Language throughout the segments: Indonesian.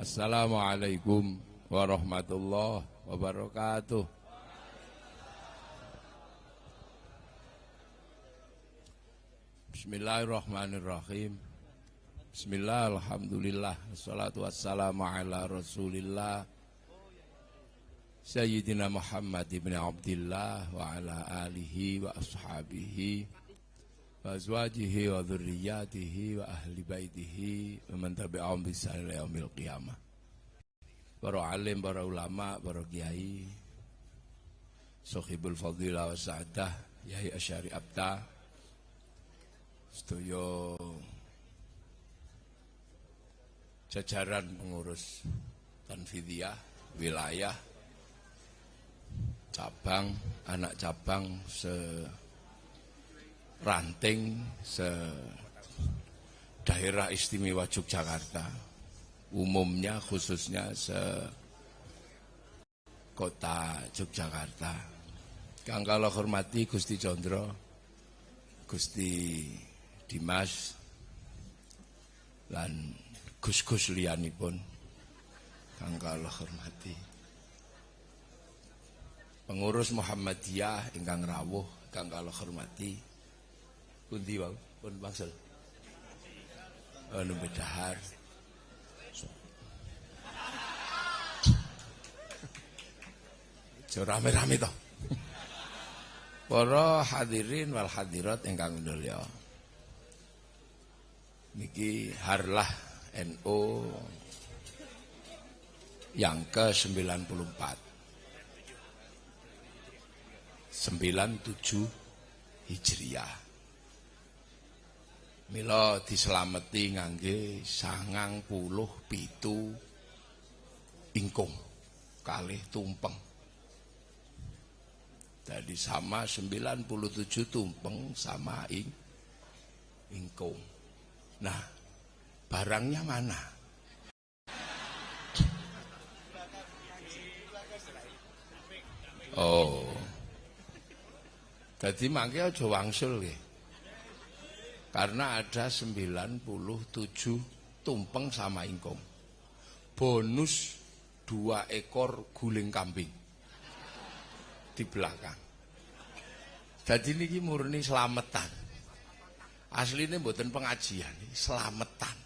Assalamualaikum warahmatullahi wabarakatuh. Bismillahirrahmanirrahim. Bismillah, alhamdulillah, wassalatu wassalamu ala rasulillah Sayyidina Muhammad ibn Abdillah wa ala alihi wa ashabihi wa azwajihi wa dhurriyyatihi wa ahli baitihi wa man tabi'ahum bi ihsan ila yaumil qiyamah. Para alim, para ulama, para kiai, sahibul fadilah wa sa'adah, Yai Asy'ari Abta, sedaya jajaran pengurus Tanfidiyah wilayah, cabang, anak cabang ranting daerah istimewa Yogyakarta, umumnya khususnya kota Yogyakarta. Kang kula hormati Gusti Condro, Gusti Dimas, lan gus-gus liyanipun kang kula hormati. Pengurus Muhammadiyah ingkang rawuh kang kula hormati. Pundi wae pun Bangsel. Nembe dahar. Rame-rame to. Para hadirin wal hadirat ingkang mulya. Niki Harlah NU yang ke-94. 97 Hijriah. Mila dislameti ngangge 97 ingkung kalih tumpeng. Jadi sama 97 tumpeng sama ingkung. Nah, barangnya mana? Oh. Jadi mangke aja wangsul nggih. Karena ada 97 tumpeng sama ingkung. Bonus 2 ekor guling kambing di belakang. Jadi niki murni slametan. Asline mboten pengajian, slametan.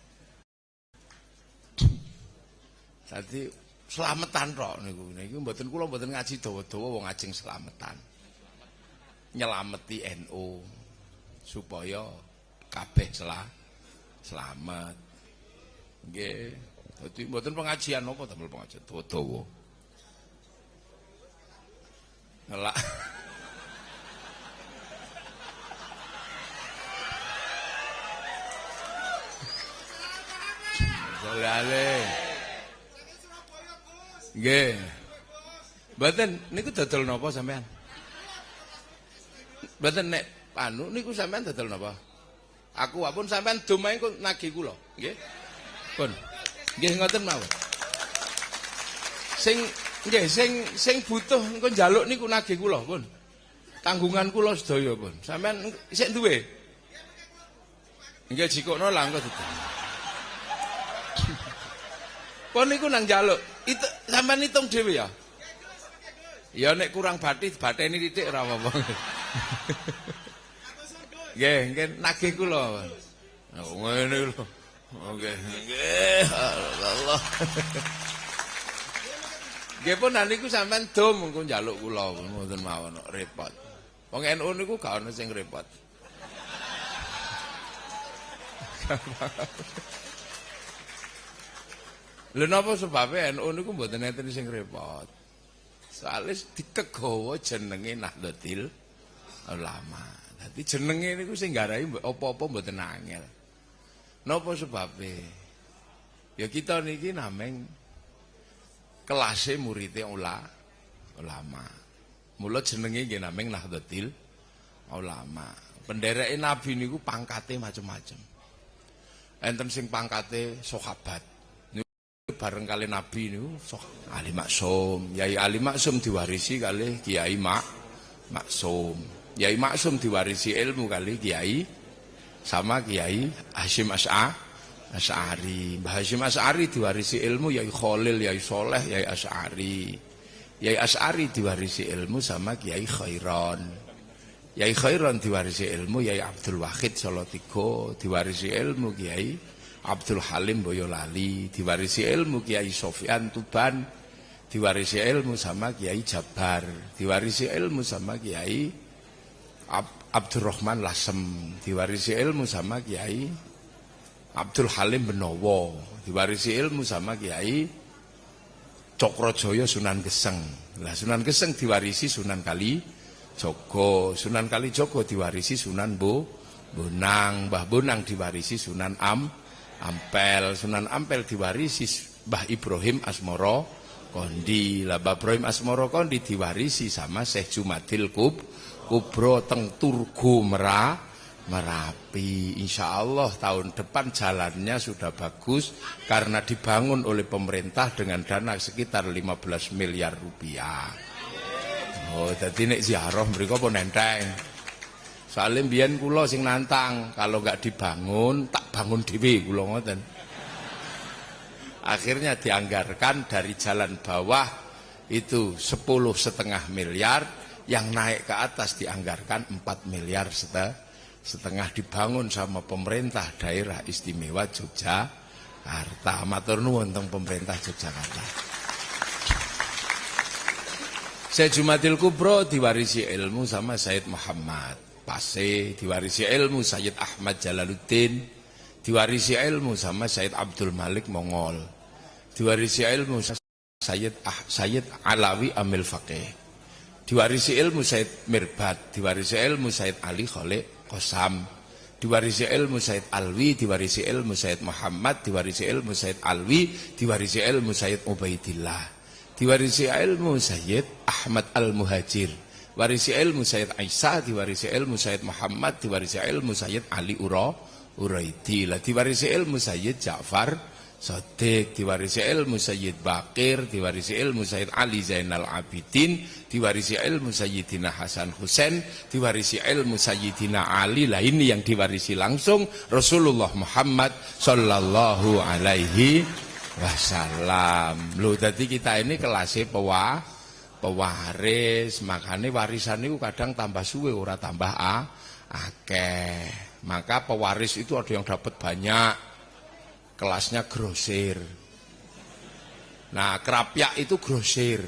Jadi slametan tok niku. Niki mboten kula mboten ngaji dawa-dawa wong ajeng slametan. Nyelameti NU supaya kabeh selamat. Nggih. Dadi mboten pengajian napa damel pengajian dawa-dawa. Ngelak. Salale. Nggih. Mboten niku dodol napa sampean? Mboten nek anu niku sampean dodol napa? Aku wapun sampean domae kok nagih kula, nggih. Pun. Nggih ngoten mawon. Sing butuh engko njaluk niku nagih kula, pun. Tanggungan kula sedaya, pun. Sampean isih duwe? Nggih jikono lah engko dite. Pun niku nang njaluk. Itu sampean hitung dhewe ya. Ya nek kurang bateni titik ora apa-apa. Nggih, nagih kula. Ngene lho. Nggih, nggih. Allah. Nggih pun niku sampean dom engko njaluk kula mboten mawon repot. Wong NU niku gak ono sing repot. Lha napa sebabe NU niku mboten enten sing repot. Soale dikegawa jenenge Nahdlatul Ulama. Dadi jenenge niku sing nggarai apa-apa mboten angel. Napa sebabe? Ya kita niki nameng kelase murite ulama. Mula jenenge nggih nameng Nahdlatul Ulama. Pendereke Nabi niku pangkate macam-macam. Enten sing pangkate sahabat. Bareng kali Nabi niku Ali Maksum. Yai Ali Maksum diwarisi kali Kiai Maksum. Yai Maksum diwarisi ilmu kali Kiai sama Kiai Hasyim Asy'ari. Mbah Hasyim Asy'ari diwarisi ilmu Yai Khalil, Yai Soleh, Yai Asy'ari. Yai Asy'ari diwarisi ilmu sama Kiai Khairon. Yai Khairon diwarisi ilmu Yai Abdul Wahid Salatiga, diwarisi ilmu Kiai Abdul Halim Boyolali, diwarisi ilmu Kiai Sofyan Tuban, diwarisi ilmu sama Kiai Jabar, diwarisi ilmu sama Kiai Abdurrahman Lasem, diwarisi ilmu sama Kiai Abdul Halim Benowo, diwarisi ilmu sama Kiai Cokrojoyo Sunan Geseng. Lah Sunan Geseng diwarisi Sunan Kalijogo, Sunan Kalijogo diwarisi Sunan Bonang, Mbah Bonang diwarisi Sunan Ampel, Sunan Ampel diwarisi Mbah Ibrahim Asmoro Kondi. Lah Mbah Ibrahim Asmoro Kondi diwarisi sama Syekh Jumadil Kubro teng Turgu Merapi. Insya Allah tahun depan jalannya sudah bagus karena dibangun oleh pemerintah dengan dana sekitar 15 miliar rupiah. Oh, jadi nek ziarah mriko apa nenteng. Soalnya mbiyen kula sing nantang kalau nggak dibangun tak bangun dhewe kula ngoten. Akhirnya dianggarkan dari jalan bawah itu 10,5 miliar, yang naik ke atas dianggarkan 4 miliar setengah dibangun sama pemerintah daerah istimewa Yogyakarta. Matur nuwun teng pemerintah Yogyakarta. Syekh Jumadil Kubro diwarisi ilmu sama Sayyid Muhammad Pase, diwarisi ilmu Sayyid Ahmad Jalaluddin, diwarisi ilmu sama Sayyid Abdul Malik Mongol, diwarisi ilmu Sayyid Alawi Amil Faqih, diwarisi ilmu Sayyid Mirbat, diwarisi ilmu Sayyid Ali Khalid Qasam, diwarisi ilmu Sayyid Alwi, diwarisi ilmu Sayyid Muhammad, diwarisi ilmu Sayyid Alwi, diwarisi ilmu Sayyid Ubaidillah, diwarisi ilmu Sayyid Ahmad Al-Muhajir, warisi ilmu Sayyid Aisyah, diwarisi ilmu Sayyid Muhammad, diwarisi ilmu Sayyid Ali Uraidi, diwarisi ilmu Sayyid Ja'far Shadiq, diwarisi ilmu Sayyid Bakir, diwarisi ilmu Sayyid Ali Zainal Abidin, diwarisi ilmu Sayyidina Hasan Husain, diwarisi ilmu Sayyidina Ali. Lah ini yang diwarisi langsung Rasulullah Muhammad sallallahu alaihi wasallam. Loh, jadi kita ini kelasnya pewaris, makanya warisan itu kadang tambah suwe ora tambah akeh. Maka pewaris itu ada yang dapat banyak, kelasnya grosir. Nah, kerapyak itu grosir.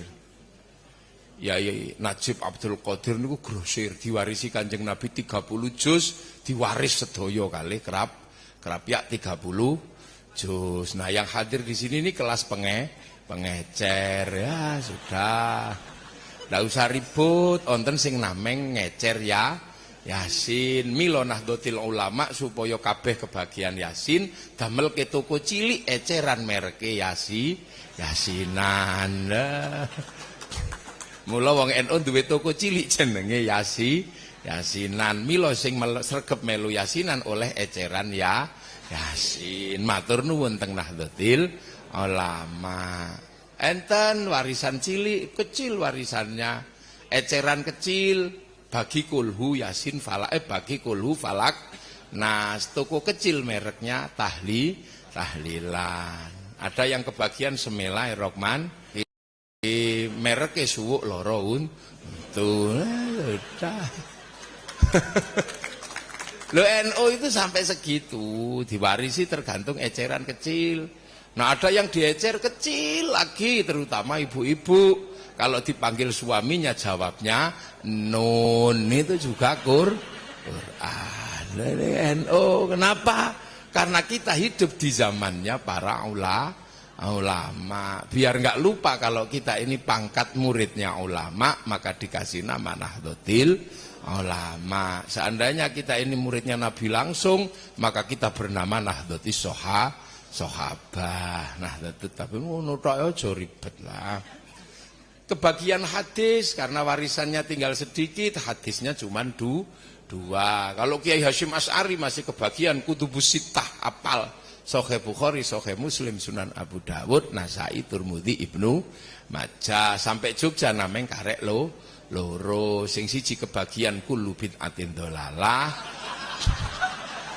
Ya, Najib Abdul Qadir niku grosir, diwarisi Kanjeng Nabi 30 juz, diwaris sedoyo kali kerapyak 30 juz. Nah, yang hadir di sini ini kelas pengecer, ya sudah. Nggak usah ribut, onten sing nameng ngecer ya Yasin. Mila Nahdlatul Ulama supaya kabeh kebagian Yasin damel ke toko cilik eceran mereke Yasinan. Mula wong NU duwe toko cilik jenenge Yasinan. Mila sing sregep melu Yasinan oleh eceran Yasin. Matur nuwun teng Nahdlatul Ulama. Enten warisan cilik, kecil warisannya, eceran kecil, bagi kulhu Yasin falak, bagi kulhu falak. Nah, toko kecil mereknya tahlilan. Ada yang kebagian Semela Rokman, mereknya suwuk loro tuh. Lo NU itu sampai segitu, diwarisi tergantung eceran kecil. Nah, ada yang diecer kecil lagi, terutama ibu-ibu. Kalau dipanggil suaminya jawabnya nun, itu juga Quran. NU kenapa? Karena kita hidup di zamannya para ulama. Biar nggak lupa kalau kita ini pangkat muridnya ulama, maka dikasih nama Nahdlatul Ulama. Seandainya kita ini muridnya Nabi langsung, maka kita bernama Nahdlatul Sahabah. Nah, tapi ngono tok aja ribet lah. Kebagian hadis karena warisannya tinggal sedikit, hadisnya cuma dua. Kalau Kiai Hasyim Asy'ari masih kebagian kutubus sittah apal. Sahih Bukhari, Sahih Muslim, Sunan Abu Dawud, Nasai, Turmudi, Ibnu Majah. Sampai Jogja nameng karek loro. Sing siji kebagian kullu bid'atin dhalalah.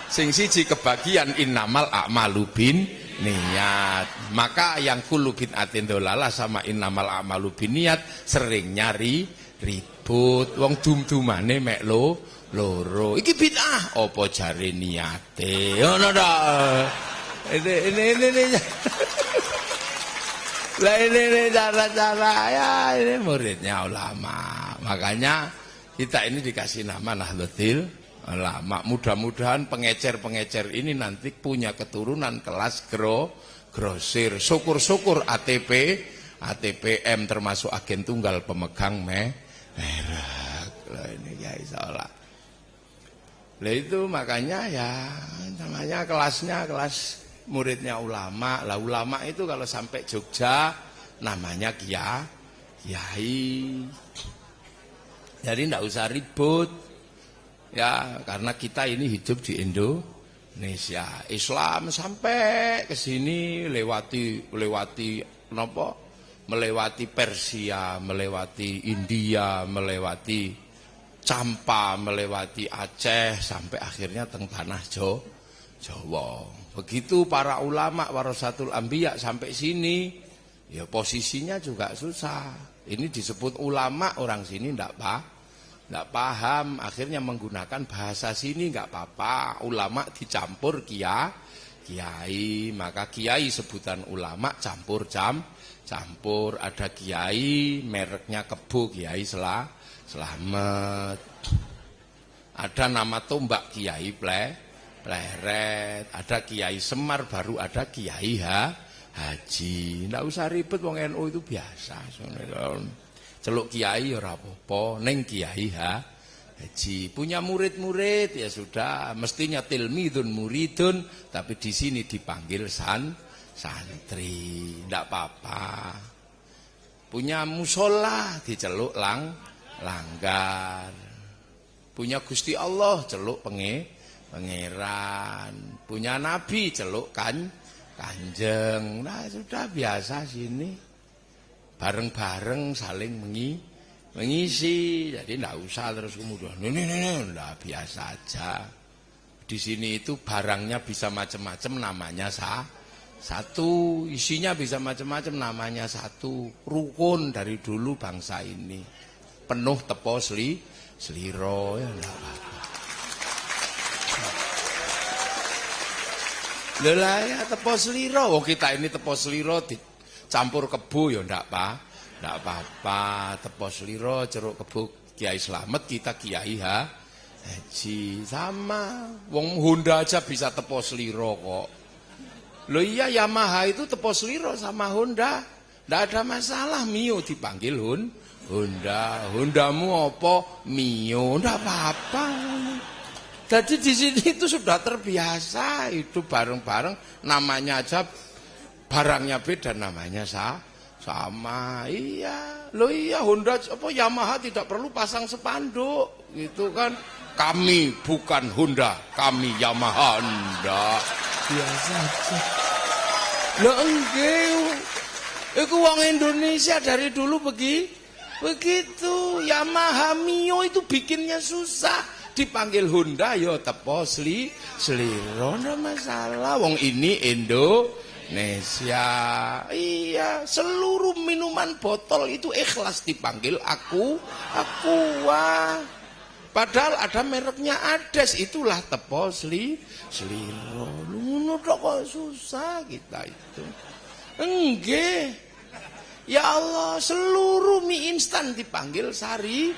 Sing siji kebagian innamal a'malu bin niat. Maka yang kullu bid'atin dolalah sama innamal a'malu bin niat sering nyari ribut. Wong dum-dumane mek loro. Iki bid'ah apa jare niate. Ngono ta. Ini. Lah ini cara-cara ya ini muridnya ulama. Makanya kita ini dikasih nama Nahdlatul Ulama. Mudah-mudahan pengecer-pengecer ini nanti punya keturunan kelas grosir. Syukur-syukur ATPM termasuk agen tunggal pemegang merek. Lah ini ya insyaallah. Lah itu makanya ya namanya kelasnya kelas muridnya ulama. Lah ulama itu kalau sampai Jogja namanya kiai. Jadi tidak usah ribut. Ya, karena kita ini hidup di Indonesia. Islam sampai ke sini melewati Persia, melewati India, melewati Campa, melewati Aceh sampai akhirnya teng tanah Jawa. Begitu para ulama warasatul anbiya sampai sini, ya posisinya juga susah. Ini disebut ulama, orang sini enggak paham, akhirnya menggunakan bahasa sini enggak apa-apa. Ulama dicampur kiai, maka kiai sebutan ulama campur. Ada kiai mereknya Kebo, Kiai Slamet. Ada nama tombak Kiai Pleret, ada Kiai Semar, baru ada Kiai Haji. Ndak usah ribet, wong NU itu biasa. Celuk kiai ora apa-apa, ning Kiai Haji. Punya murid-murid ya sudah, mestinya tilmidun muridun, tapi di sini dipanggil santri. Ndak apa-apa. Punya musola diceluk langgar. Punya Gusti Allah celuk pangeran. Punya nabi celuk kanjeng. Nah sudah biasa sini. Bareng-bareng saling mengisi. Jadi enggak usah terus kemudian enggak, biasa aja. Di sini itu barangnya bisa macam-macam, namanya satu. Isinya bisa macam-macam, namanya satu. Rukun dari dulu bangsa ini. Penuh tepo sliro ya enggak apa-apa. Lelah ya tepo sliro. Oh kita ini tepo sliro campur Kebo ya ndak apa-apa. Tepo sliro jeruk Kebo Kiai Slamet, kita Kiai Haji sama. Wong Honda aja bisa tepo sliro kok. Loh iya, Yamaha itu tepo sliro sama Honda. Ndak ada masalah. Mio dipanggil Honda. Hondamu apa? Mio. Ndak apa-apa. Jadi di sini itu sudah terbiasa hidup bareng-bareng, namanya aja barangnya beda, namanya sama. Iya, loh iya, Honda apa Yamaha tidak perlu pasang spanduk gitu kan. Kami bukan Honda, kami Yamaha. Enggak, biasa aja. Loh enggak, itu uang Indonesia dari dulu begitu. Yamaha, Mio itu bikinnya susah. Dipanggil Honda ya tepo sliro, ndak masalah. Wong ini Indonesia. Iya, seluruh minuman botol itu ikhlas dipanggil aku. Wah. Padahal ada mereknya Ades, itulah tepo sliro. Ngono kok susah kita itu. Enggak. Ya Allah, seluruh mie instan dipanggil Sari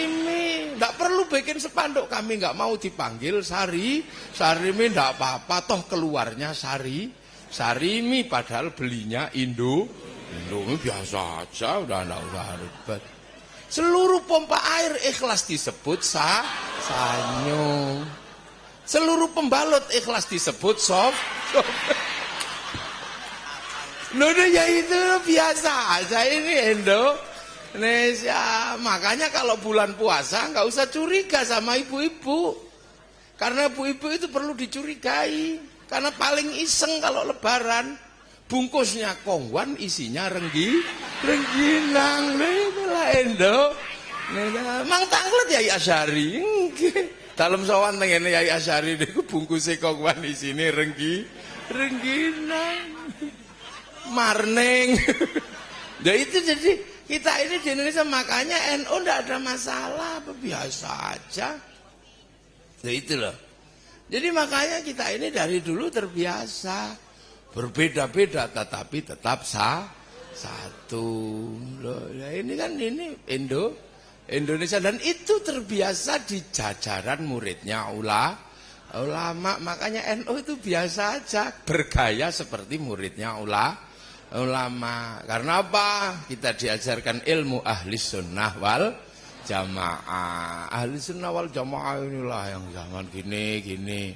mie. Enggak perlu bikin spanduk, kami enggak mau dipanggil Sari mie, enggak apa-apa, toh keluarnya Sari mie, padahal belinya Indo biasa aja, udah enggak usah ribet. Seluruh pompa air ikhlas disebut sanyo. Seluruh pembalut ikhlas disebut soft. Loh ya itu biasa aja ini Indonesia. Makanya kalau bulan puasa nggak usah curiga sama ibu-ibu. Karena ibu-ibu itu perlu dicurigai. Karena paling iseng kalau lebaran. Bungkusnya kongwan, isinya rengginang. Itulah Indo. Mang tanglet ya Asyari. Dalem sowan teng ngene Yai Asyari niku bungkuse kongwan isine rengginan. Marning. Ya itu jadi kita ini di Indonesia makanya NU enggak ada masalah, biasa aja. Ya itu loh. Jadi makanya kita ini dari dulu terbiasa berbeda-beda tetapi tetap satu. Loh, ya ini kan ini Indonesia dan itu terbiasa di jajaran muridnya ulama. Makanya NU itu biasa aja bergaya seperti muridnya ulama. Karena apa? Kita diajarkan ilmu ahli sunnah wal jamaah. Ahli sunnah wal jamaah inilah yang zaman gini.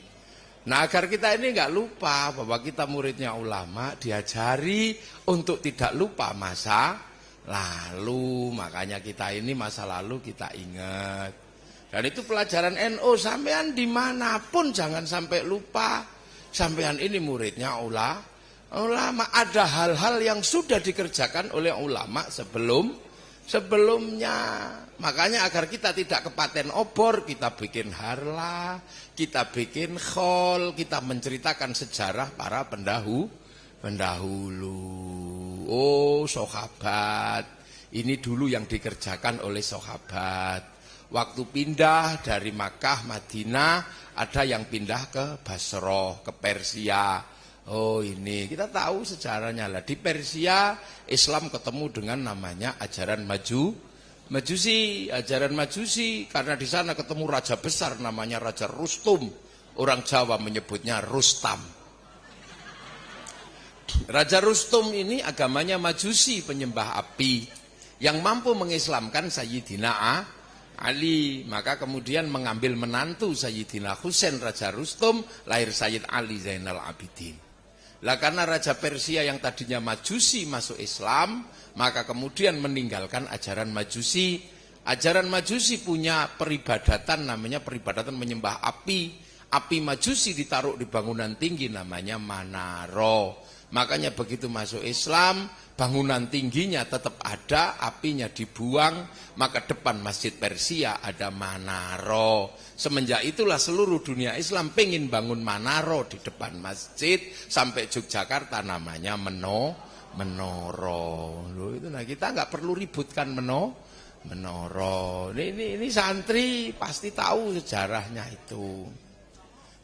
Nah agar kita ini nggak lupa bahwa kita muridnya ulama, diajari untuk tidak lupa masa lalu. Makanya kita ini masa lalu kita ingat. Dan itu pelajaran NU, sampean dimanapun jangan sampai lupa. Sampean ini muridnya ulama. Ada hal-hal yang sudah dikerjakan oleh ulama sebelumnya. Makanya agar kita tidak kepaten obor, kita bikin harlah, kita bikin khol, kita menceritakan sejarah para pendahulu. Oh, sahabat. Ini dulu yang dikerjakan oleh sahabat. Waktu pindah dari Makkah, Madinah, ada yang pindah ke Basrah, ke Persia. Oh ini, kita tahu sejarahnya lah. Di Persia, Islam ketemu dengan namanya ajaran Majusi, ajaran Majusi. Karena di sana ketemu raja besar namanya Raja Rustum. Orang Jawa menyebutnya Rustam. Raja Rustum ini agamanya Majusi, penyembah api. Yang mampu mengislamkan Sayyidina Ali. Maka kemudian mengambil menantu Sayyidina Husain Raja Rustum, lahir Sayyid Ali Zainal Abidin. Lah karena Raja Persia yang tadinya Majusi masuk Islam, maka kemudian meninggalkan ajaran Majusi. Ajaran Majusi punya peribadatan namanya peribadatan menyembah api. Api Majusi ditaruh di bangunan tinggi namanya Manaro. Makanya begitu masuk Islam, bangunan tingginya tetap ada, apinya dibuang, maka depan Masjid Persia ada Manaro. Semenjak itulah seluruh dunia Islam pengen bangun Manaro di depan masjid, sampai Yogyakarta namanya Menoro. Loh, itu nah kita nggak perlu ributkan Menoro. Ini santri pasti tahu sejarahnya itu.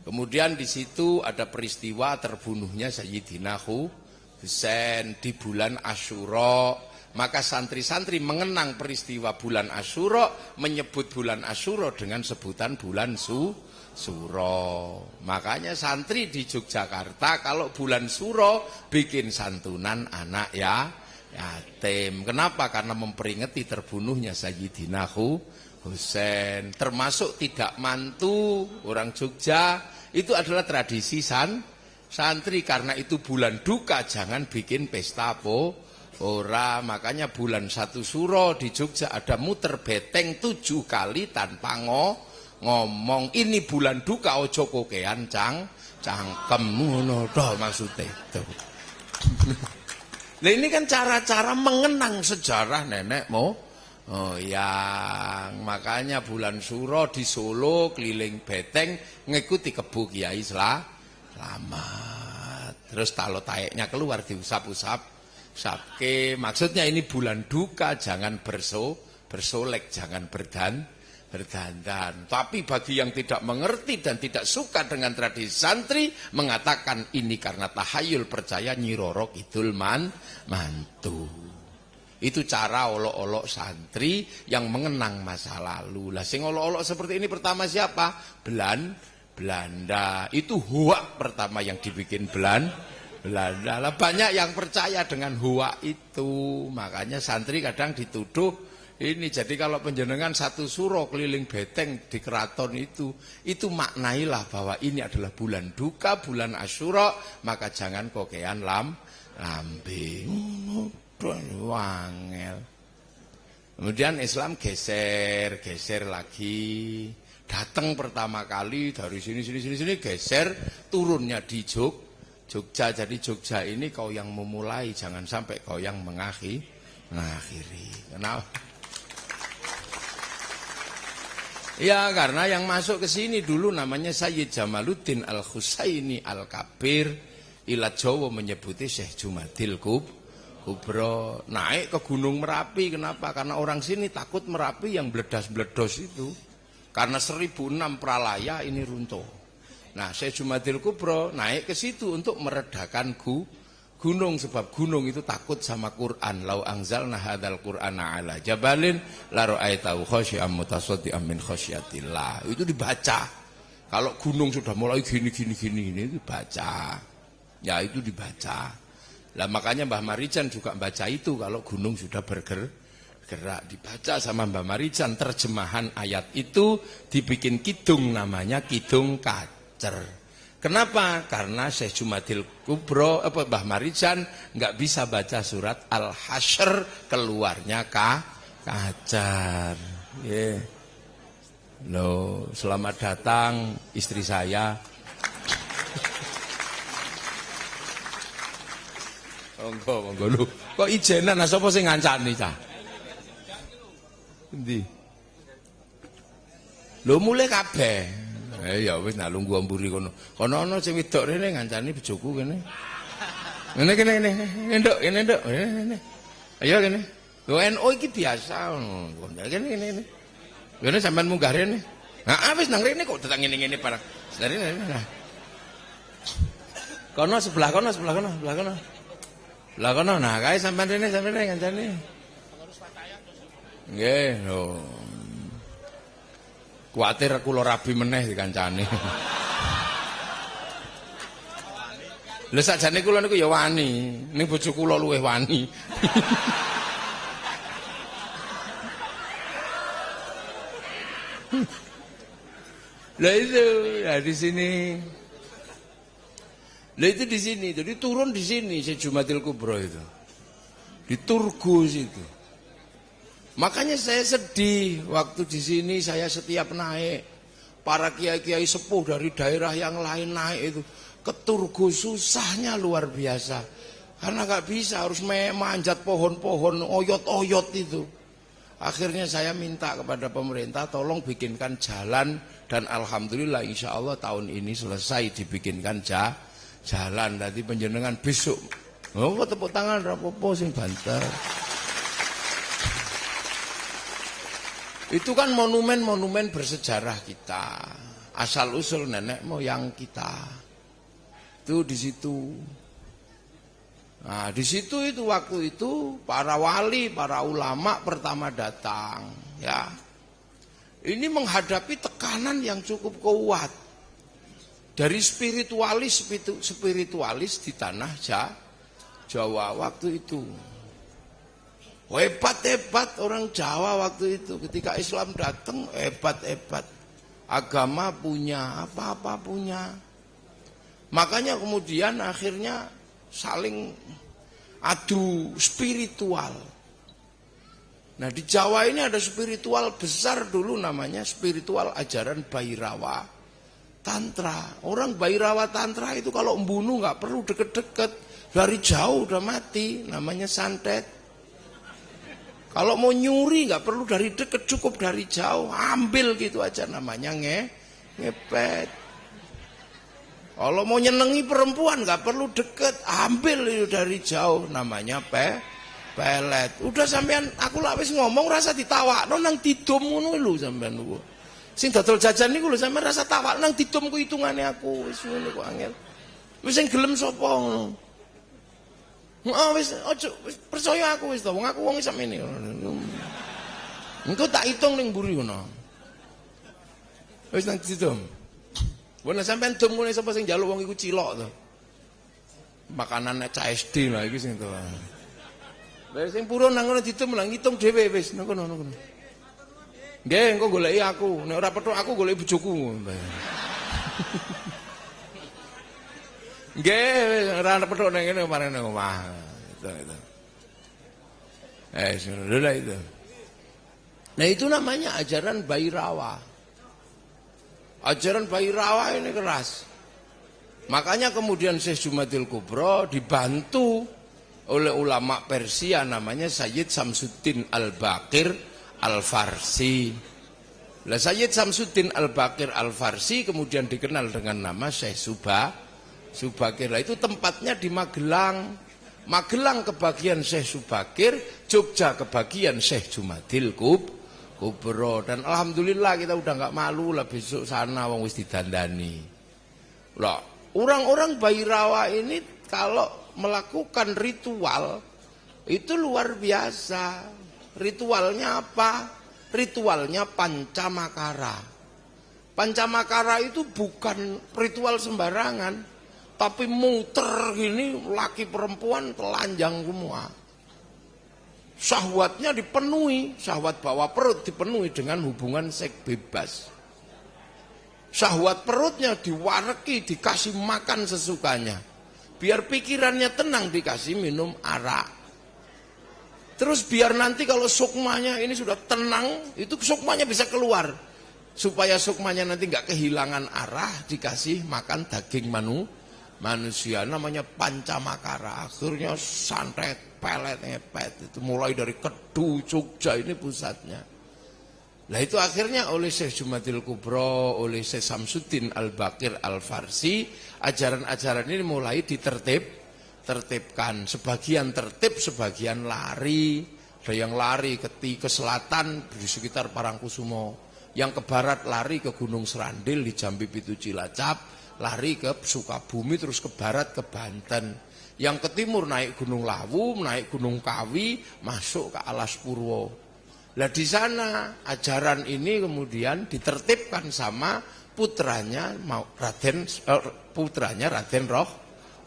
Kemudian di situ ada peristiwa terbunuhnya Sayyidina Husain di bulan Asyura. Maka santri-santri mengenang peristiwa bulan Asyura, menyebut bulan Asyura dengan sebutan bulan Suro. Makanya santri di Yogyakarta kalau bulan Suro bikin santunan anak yatim. Kenapa? Karena memperingati terbunuhnya Sayyidina Husain. Termasuk tidak mantu orang Jogja. Itu adalah tradisi santri. Karena itu bulan duka, jangan bikin pesta ora. Makanya bulan 1 Suro di Jogja ada muter beteng 7 kali tanpa ngomong. Ini bulan duka, ojo kokean cangkem ngono tok maksudnya itu. Nah ini kan cara-cara mengenang sejarah nenek yang makanya bulan Suro di Solo keliling beteng ngikuti kebu Kiai Slamet. Terus talo taeknya keluar diusap-usap. Sabke, maksudnya ini bulan duka, jangan bersolek, jangan berdandan. Tapi bagi yang tidak mengerti dan tidak suka dengan tradisi santri, mengatakan ini karena tahayul, percaya Nyi Roro Kidul mantu. Itu cara olok-olok santri yang mengenang masa lalu. Lah sing olok-olok seperti ini pertama siapa? Belanda. Itu hoak pertama yang dibikin Belanda. Lah banyak yang percaya dengan hoak itu. Makanya santri kadang dituduh ini. Jadi kalau panjenengan 1 Suro keliling beteng di keraton itu maknailah bahwa ini adalah bulan duka, bulan Asyura, maka jangan kokean lambing. Wangel. Kemudian Islam geser lagi. Datang pertama kali dari sini geser, turunnya di Jogja. Jadi Jogja ini kau yang memulai, jangan sampai kau yang mengakhiri. Kenapa? Ya karena yang masuk ke sini dulu namanya Sayyid Jamaluddin Al-Husaini Al-Kabir. Ilat Jawa menyebutnya Syekh Jumadil Kubro. Naik ke Gunung Merapi. Kenapa? Karena orang sini takut Merapi yang bledas-bledos itu. Karena 1006 pralaya ini runtuh. Nah Syekh Jumadil Kubro naik ke situ untuk meredakan gunung, sebab gunung itu takut sama Quran. Lau anzalna hadzal qur'ana ala jabalin la ra'aitahu khasyi'an mutasaddian min khasyatillah. Itu dibaca. Kalau gunung sudah mulai gini ini dibaca. Ya itu dibaca. Lah makanya Mbah Marijan juga baca itu kalau gunung sudah bergerak, dibaca sama Mbah Marijan. Terjemahan ayat itu dibikin kidung, namanya Kidung Kacer. Kenapa? Karena Syekh Jumadil Kubro Mbah Marijan nggak bisa baca surat Al-Hasyr, keluarnya kacar. Yeah. Loh, selamat datang istri saya. Monggo lho. Kok ijenan sapa sing ngancani cah? Endi? Lho mulai kabeh. Ya wis nak lungguh mburi kono. Kono ana sing wedok rene ngancani bojoku kene. Kene nduk, nduk. Ayo kene. Lho NU iki biasa ngono. Kene. Kene sampean munggah rene. Heeh wis nang rene kok tetep ngene-ngene barang. Rene. Kono sebelah kono. Lah kono nah kae sampean rene ngancani. Nggih, lho. Kuwatir kula rabi meneh dikancani. Lha sakjane kula niku ya wani, ning bojo kula luwih wani. Lah itu ya di sini. Lah itu di sini, jadi turun di sini Syekh Jumadil Kubro itu. Di Turgu situ. Makanya saya sedih waktu di sini saya setiap naik para kiai-kiai sepuh dari daerah yang lain naik itu ke Turgu, susahnya luar biasa. Karena nggak bisa, harus manjat pohon-pohon oyot-oyot itu. Akhirnya saya minta kepada pemerintah tolong bikinkan jalan, dan alhamdulillah insya Allah tahun ini selesai dibikinkan jalan. Tadi penjenengan besok tepuk tangan rapopo sing banter. Itu kan monumen-monumen bersejarah kita, asal usul nenek moyang kita. Itu di situ. Nah, di situ itu waktu itu para wali, para ulama pertama datang, ya. Ini menghadapi tekanan yang cukup kuat dari spiritualis di tanah Jawa waktu itu. Hebat orang Jawa waktu itu, ketika Islam datang hebat. Agama punya, apa-apa punya. Makanya kemudian akhirnya saling adu spiritual. Nah di Jawa ini ada spiritual besar dulu, namanya spiritual ajaran Bhairawa Tantra. Orang Bhairawa Tantra itu kalau membunuh nggak perlu deket-deket, dari jauh udah mati, namanya santet. Kalau mau nyuri nggak perlu dari deket, cukup dari jauh, ambil gitu aja, namanya ngepet. Kalau mau nyenengi perempuan nggak perlu deket, ambil itu dari jauh, namanya pelet. Udah sampean aku lak wis ngomong rasa ditawakno nang didom ngono lho sampean niku. Sing dodol jajan niku lho sampean rasa tawak nang didom ku hitungane aku wis ngono kok angel. Wis sing gelem sapa ngono. Heeh wis ojo percaya aku wis to wong aku wong sakmene. Engko tak hitung ning mburi ngono. Wis nang didom. Wong sampean dom ngene sapa sing njaluk wong iku cilok to. Makanane CSD lah iki sing to. Lah sing purun nang ngono ditum lah ngitung dhewe wis nang kono. Nggih, engko goleki aku. Nek ora petuk aku goleki bojoku. Nggih, ora petuk nang ngene kemarin nang omah. Itu. Sudah itu. Nah itu namanya ajaran Bhairawa. Ajaran Bhairawa ini keras. Makanya kemudian Syekh Jumadil Kubro dibantu oleh ulama Persia namanya Sayyid Samsuddin Al-Baqir Al-Farsi. Lah Sayyid Samsuddin Al-Baqir Al-Farsi kemudian dikenal dengan nama Syekh Subakir. Lah itu tempatnya di Magelang. Magelang kebagian Syekh Subakir, Jogja kebagian Syekh Jumadil Kubro. Dan alhamdulillah kita udah nggak malu lah besok sana wong wis didandani. Lah, orang-orang Bhairawa ini kalau melakukan ritual itu luar biasa. Ritualnya apa? Ritualnya pancamakara. Pancamakara itu bukan ritual sembarangan, tapi muter gini, laki perempuan telanjang semua. Syahwatnya dipenuhi, syahwat bawah perut dipenuhi dengan hubungan seks bebas. Syahwat perutnya diwareki, dikasih makan sesukanya. Biar pikirannya tenang dikasih minum arak. Terus biar nanti kalau sukmanya ini sudah tenang, itu sukmanya bisa keluar. Supaya sukmanya nanti nggak kehilangan arah, dikasih makan daging manusia. Namanya pancamakara. Akhirnya santet, pelet, ngepet. Itu mulai dari Kedu, Jogja ini pusatnya. Nah itu akhirnya oleh Syekh Jumadil Kubro, oleh Syekh Samsuddin Al-Baqir Al-Farsi, ajaran-ajaran ini mulai tertibkan. Sebagian tertib, sebagian lari. Ada yang lari ke selatan di sekitar Parangkusumo, yang ke barat lari ke Gunung Serandil di Jambi Pitu Cilacap, lari ke Sukabumi terus ke barat ke Banten. Yang ke timur naik Gunung Lawu, naik Gunung Kawi, masuk ke Alas Purwo. Lah di sana ajaran ini kemudian ditertibkan sama putranya Raden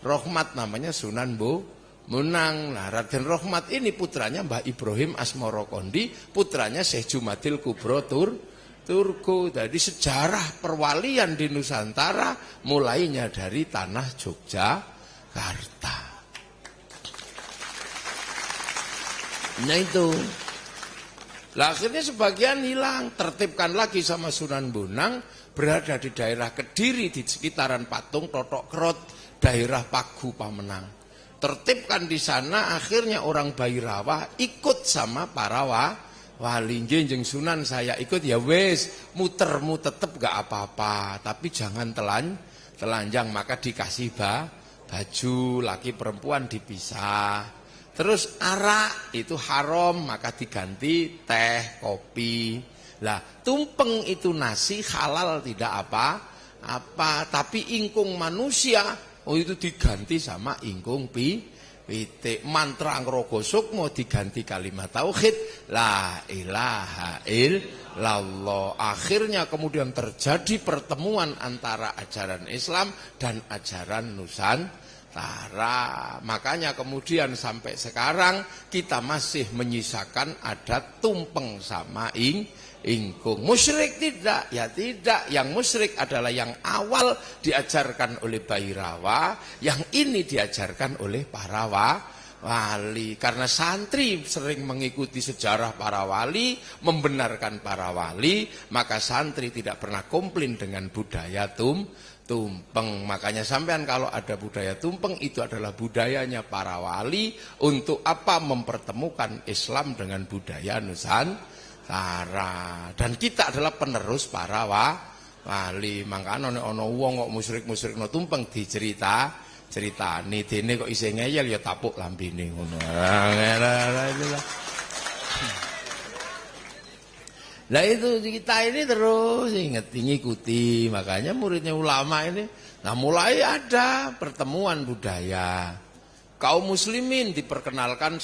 Rohmat, namanya Sunan Munang. Nah, Raden Rohmat ini putranya Mbah Ibrahim Asmoro Kondi, putranya Syekh Jumadil Kubro Turko. Jadi sejarah perwalian di Nusantara mulainya dari tanah Yogyakarta. Nah itu. Lah akhirnya sebagian hilang, tertibkan lagi sama Sunan Bonang, berada di daerah Kediri di sekitaran Patung Totok Kerot, daerah Pagu Pamenang. Tertibkan di sana, akhirnya orang Bhairawa ikut sama para wali. Jenjeng Sunan saya ikut, ya wes mutermu tetep gak apa-apa, tapi jangan telanjang, maka dikasih baju, laki perempuan dipisah. Terus arak itu haram, maka diganti teh, kopi. Lah tumpeng itu nasi halal tidak apa-apa, tapi ingkung manusia itu diganti sama ingkung pitik. Mantra Ngrogo Sukmo diganti kalimat tauhid la ilaha illallah. Akhirnya kemudian terjadi pertemuan antara ajaran Islam dan ajaran Nusantara. Makanya kemudian sampai sekarang kita masih menyisakan adat tumpeng sama ingkung. Musyrik tidak, ya tidak. Yang musyrik adalah yang awal diajarkan oleh Bhairawa, yang ini diajarkan oleh para wali. Karena santri sering mengikuti sejarah para wali, membenarkan para wali, maka santri tidak pernah komplain dengan budaya tumpeng. Makanya sampean kalau ada budaya tumpeng, itu adalah budayanya para wali. Untuk apa? Mempertemukan Islam dengan budaya Nusantara. Dan kita adalah penerus para wali. Makanya ono wong kok musyrik no tumpeng diceritani dene kok isih ngeyel ya tapuk lambene ngono. Nah itu kita ini terus ingat ngikuti, makanya muridnya ulama ini, nah mulai ada pertemuan budaya. Kaum muslimin diperkenalkan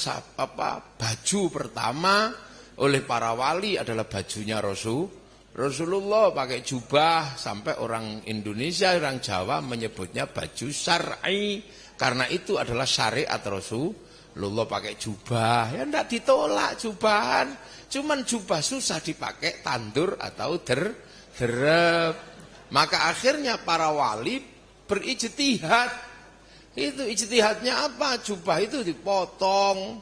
baju pertama oleh para wali adalah bajunya Rasulullah, pakai jubah, sampai orang Indonesia, orang Jawa menyebutnya baju syar'i, karena itu adalah syariat Rasulullah pakai jubah. Ya enggak ditolak jubahan. Cuman jubah susah dipakai tandur atau derep. Maka akhirnya para wali berijtihad. Itu ijtihadnya apa? Jubah itu dipotong.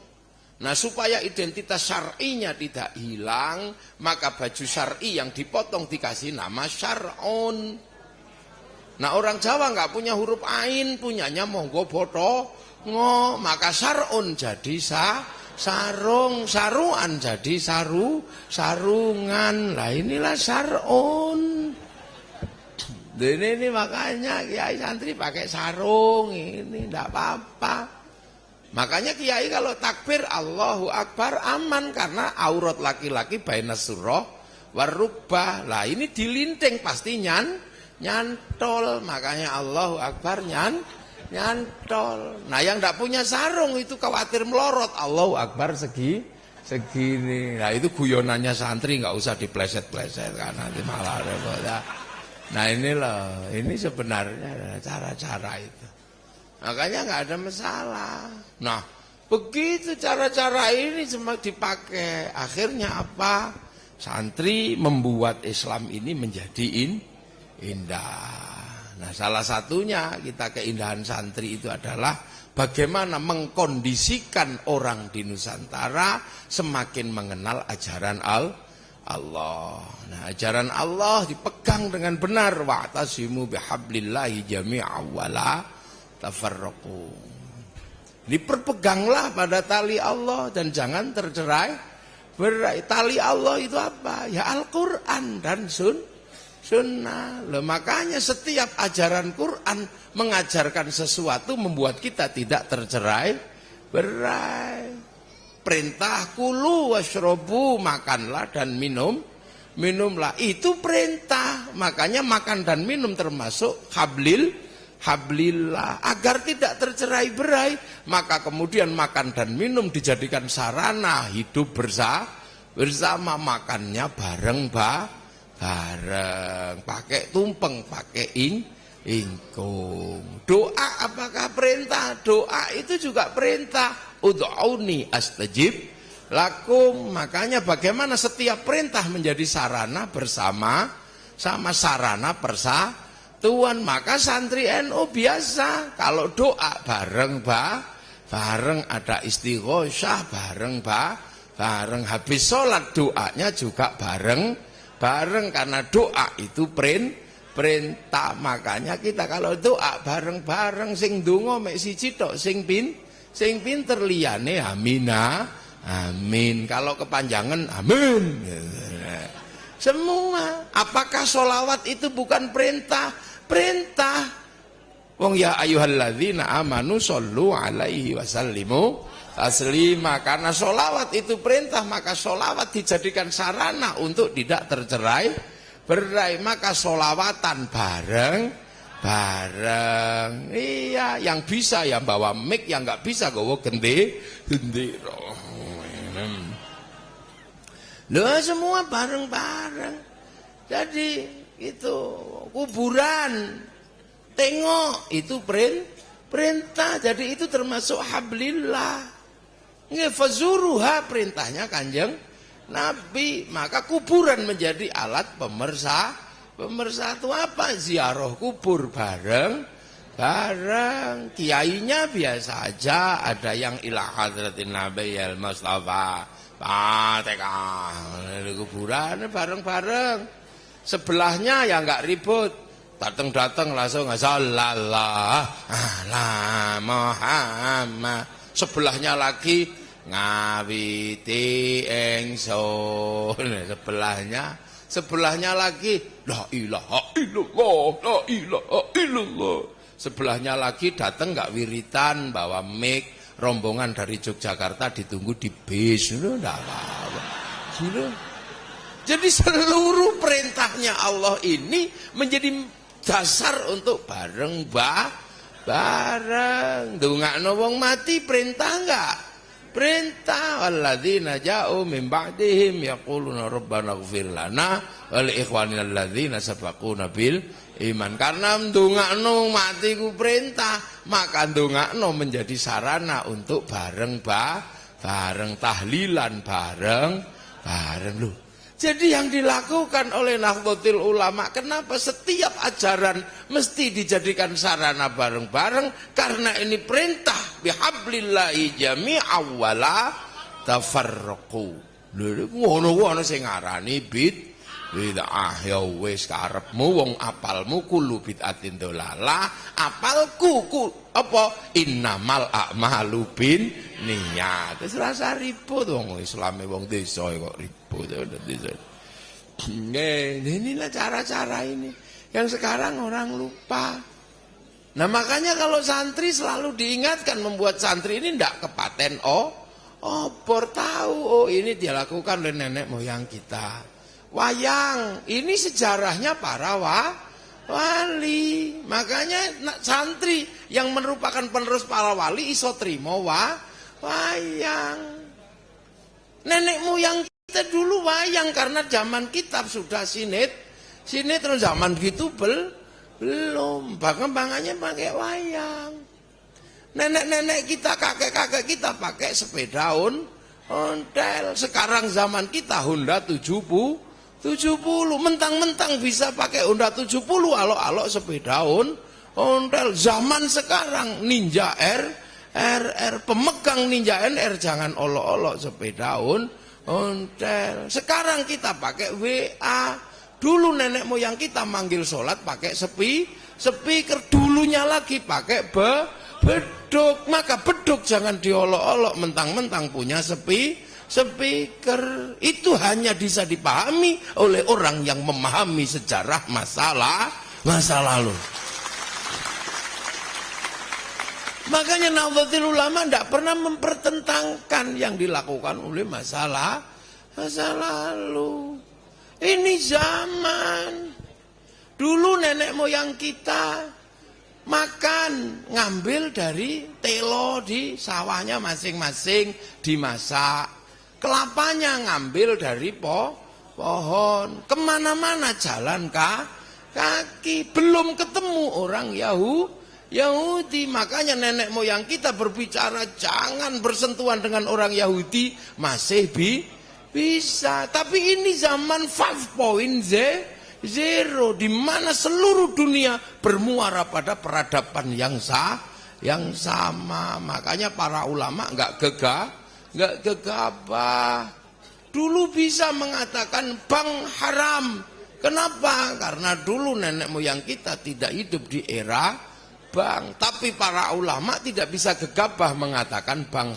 Nah supaya identitas syar'inya tidak hilang, maka baju syar'i yang dipotong dikasih nama syar'un. Nah orang Jawa nggak punya huruf ain, punyanya monggo boto ngo, maka syar'un jadi sarung, saruan jadi sarungan. Lah inilah sarun. Ini makanya kiai santri pakai sarung ini ndak apa-apa. Makanya kiai kalau takbir Allahu Akbar aman karena aurat laki-laki bainas surah warubah. Lah ini dilinting pasti nyantol. Makanya Allahu Akbar nyantol. Nah yang ndak punya sarung itu khawatir melorot. Allahu Akbar segini. Nah itu guyonannya santri nggak usah dipleset-pleset kan nanti malah repot. Nah inilah, ini sebenarnya cara-cara itu. Makanya nggak ada masalah. Nah begitu cara-cara ini semua dipakai. Akhirnya apa? Santri membuat Islam ini menjadi indah. Nah salah satunya kita keindahan santri itu adalah bagaimana mengkondisikan orang di Nusantara semakin mengenal ajaran Allah. Nah, ajaran Allah dipegang dengan benar. Wa'tasimu bihablillahi jami'an wa la tafarraqu. Diperpeganglah pada tali Allah dan jangan tercerai berai. Tali Allah itu apa? Ya Al-Qur'an dan sunnah. Loh, makanya setiap ajaran Quran mengajarkan sesuatu membuat kita tidak tercerai berai. Perintah kulu washrobu, makanlah dan minumlah, itu perintah. Makanya makan dan minum termasuk hablillah agar tidak tercerai berai. Maka kemudian makan dan minum dijadikan sarana hidup bersama. Makannya bareng pakai tumpeng, pakai ingkung. Doa apakah perintah? Doa itu juga perintah. Ud'auni astajib lakum. Makanya bagaimana setiap perintah menjadi sarana bersama sama sarana persatuan. Maka santri NU biasa kalau doa bareng ada istighosah bareng habis sholat doanya juga bareng karena doa itu perintah. Makanya kita kalau doa bareng sing ndonga mek siji tok sing pinter liyane amin. Kalau kepanjangan amin. Semua. Apakah sholawat itu bukan perintah? Perintah. Wong ya ayyuhalladzina amanu shollu alaihi wasallimu taslima. Karena sholawat itu perintah, maka sholawat dijadikan sarana untuk tidak tercerai berai. Maka sholawatan bareng. Iya, yang bisa ya bawa mic, yang nggak bisa gawa gendera. Loh, semua bareng-bareng. Jadi itu kuburan, tengok itu perintah. Jadi itu termasuk hablillah. Ngefazuruha perintahnya Kanjeng Nabi. Maka kuburan menjadi alat pemersatu apa? Ziarah kubur bareng. Kiainya biasa aja, ada yang ila hadratin Nabi al-Mustafa Fatihah. Kuburan bareng-bareng. Sebelahnya ya enggak ribut. Datang langsung sallallahu ala Muhammad. Sebelahnya lagi ngawiti ingsun. Sebelahnya lagi la ilaha illallah. Sebelahnya lagi datang enggak wiritan bawa mic, rombongan dari Yogyakarta ditunggu di bis. Enggak apa-apa. Jadi seluruh perintahnya Allah ini menjadi dasar untuk bareng. Ndongakno wong mati perintah enggak? Perintah. Alladzina ja'u min ba'dihim yaquluna rabbana ighfir lana wa li ikhwanina alladzina sabaquna bil iman. Karena ndongakno mati ku perintah, maka ndongakno menjadi sarana untuk bareng tahlilan bareng lho. Jadi yang dilakukan oleh Nahdlatul Ulama, kenapa setiap ajaran mesti dijadikan sarana bareng-bareng? Karena ini perintah bihablillahi jami'an wa la tafarraqu. Lho ngono sing ngarani bid'ah ya wis karepmu wong apalmu kullu bid'atin dolalah apalku apa innamal a'malu bin niyyat wis rasa ribut wong Islame wong desa kok ribut desa. Inilah cara-cara ini yang sekarang orang lupa. Nah makanya kalau santri selalu diingatkan membuat santri ini ndak kepaten obor tahu ini dia lakukan oleh nenek moyang kita. Wayang ini sejarahnya para wali. Makanya santri yang merupakan penerus para wali iso trimo wayang. Nenek moyang kita dulu wayang karena zaman kitab sudah sinetron zaman gitu belum. Pengembangannya pakai wayang. Nenek-nenek kita, kakek-kakek kita pakai sepeda ontel. Sekarang zaman kita Honda 70. Mentang-mentang bisa pakai Honda 70 alok-alok sepeda ontel. Zaman sekarang Ninja RR pemegang Ninja RR jangan olok-olok sepeda ontel. Sekarang kita pakai WA. Dulu nenek moyang kita manggil sholat pakai speaker. Dulunya lagi pakai beduk. Maka beduk jangan diolok-olok mentang-mentang punya speaker. Itu hanya bisa dipahami oleh orang yang memahami sejarah masa lalu. Makanya Nahdlatul Ulama tidak pernah mempertentangkan yang dilakukan oleh masa lalu. Ini zaman. Dulu nenek moyang kita makan ngambil dari telo di sawahnya masing-masing dimasak. Kelapanya ngambil dari pohon. Kemana-mana jalan kaki. Belum ketemu orang Yahudi. Makanya nenek moyang kita berbicara jangan bersentuhan dengan orang Yahudi. Masih bisa. Tapi ini zaman 5.0 di mana seluruh dunia bermuara pada peradaban yang sama. Makanya para ulama nggak gegabah. Dulu bisa mengatakan bank haram. Kenapa? Karena dulu nenek moyang kita tidak hidup di era bank. Tapi para ulama tidak bisa gegabah mengatakan bank